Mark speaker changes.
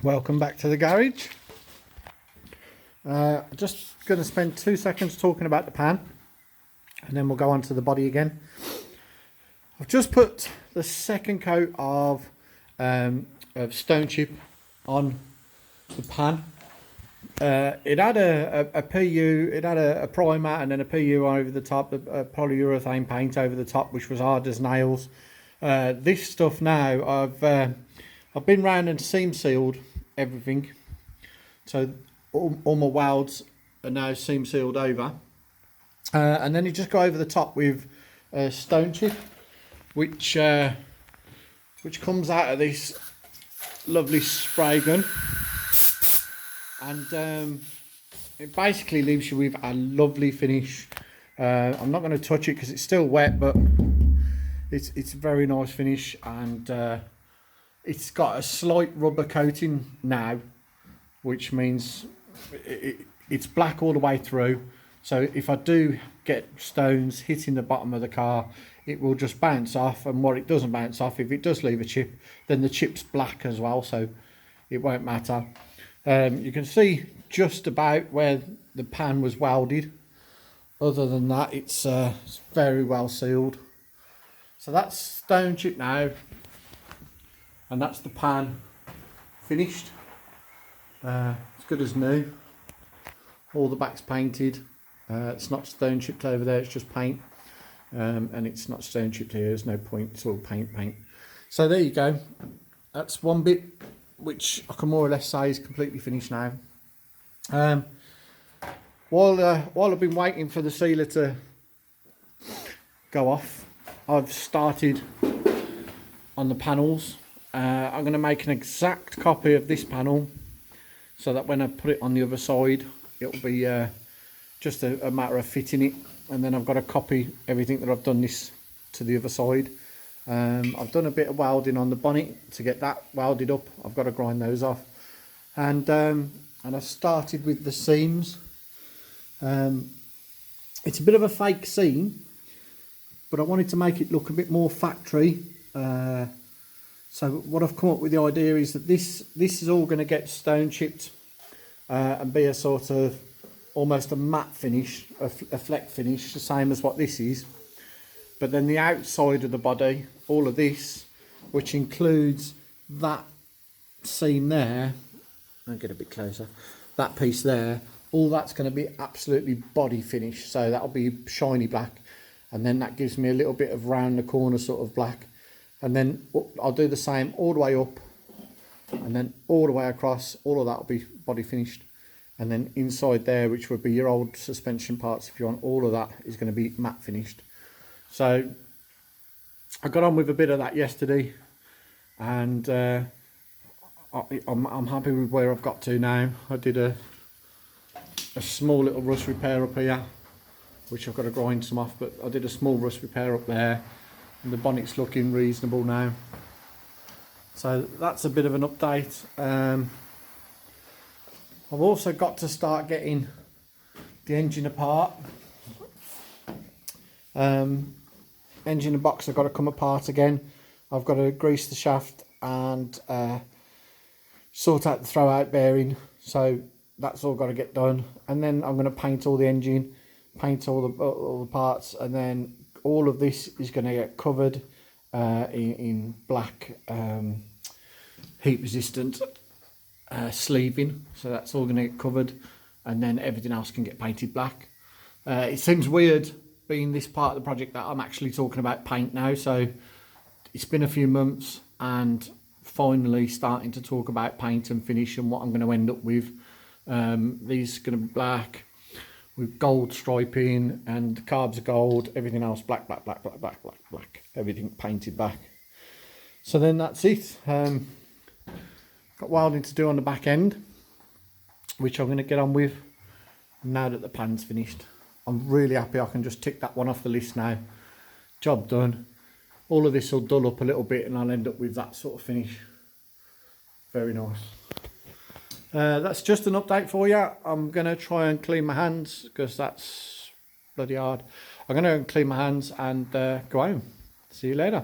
Speaker 1: Welcome back to the garage. Just going to spend 2 seconds talking about the pan and then we'll go on to the body again. I've just put the second coat of stone chip on the pan. It had a PU, it had a primer and then a PU over the top, a polyurethane paint over the top, which was hard as nails. This stuff now, I've been round and seam sealed everything, so all my welds are now seam sealed over, and then you just go over the top with stone chip, which comes out of this lovely spray gun, and it basically leaves you with a lovely finish. I'm not going to touch it because it's still wet, but it's a very nice finish, and it's got a slight rubber coating now, which means it's black all the way through. So if I do get stones hitting the bottom of the car, it will just bounce off, and what it doesn't bounce off, if it does leave a chip, then the chip's black as well, so it won't matter. You can see just about where the pan was welded. Other than that, it's very well sealed. So that's stone chip now, and that's the pan finished. It's good as new. All the back's painted. It's not stone chipped over there, it's just paint, and it's not stone chipped here, there's no point, it's all paint. So there you go, that's one bit which I can more or less say is completely finished now. While I've been waiting for the sealer to go off, I've started on the panels. I'm going to make an exact copy of this panel so that when I put it on the other side, it'll be just a matter of fitting it, and then I've got to copy everything that I've done this to the other side. I've done a bit of welding on the bonnet to get that welded up. I've got to grind those off, and I started with the seams. It's a bit of a fake seam, but I wanted to make it look a bit more factory. So what I've come up with the idea is that this is all going to get stone chipped and be a sort of almost a matte finish, a fleck finish, the same as what this is. But then the outside of the body, all of this, which includes that seam there, I'll get a bit closer, that piece there, all that's going to be absolutely body finish. So that'll be shiny black, and then that gives me a little bit of round the corner sort of black. And then I'll do the same all the way up, and then all the way across, all of that will be body finished. And then inside there, which would be your old suspension parts if you want, all of that is going to be matte finished. So I got on with a bit of that yesterday, and I'm happy with where I've got to now. I did a small little rust repair up here, which I've got to grind some off, but I did a small rust repair up there. And the bonnet's looking reasonable now. So that's a bit of an update. I've also got to start getting the engine apart. Engine and box have got to come apart again. I've got to grease the shaft and sort out the throw out bearing. So that's all got to get done. And then I'm going to paint all the engine, paint all the parts, and then all of this is going to get covered in black heat resistant sleeving, so that's all going to get covered, and then everything else can get painted black. It seems weird being this part of the project that I'm actually talking about paint now, so it's been a few months and finally starting to talk about paint and finish and what I'm going to end up with. These are going to be black with gold striping, and the carbs are gold, everything else black, everything painted black. So then that's it. Got welding to do on the back end, which I'm going to get on with now that the pan's finished. I'm really happy I can just tick that one off the list now. Job done. All of this will dull up a little bit and I'll end up with that sort of finish. Very nice. That's just an update for you. I'm going to try and clean my hands because that's bloody hard. I'm going to clean my hands and go home. See you later.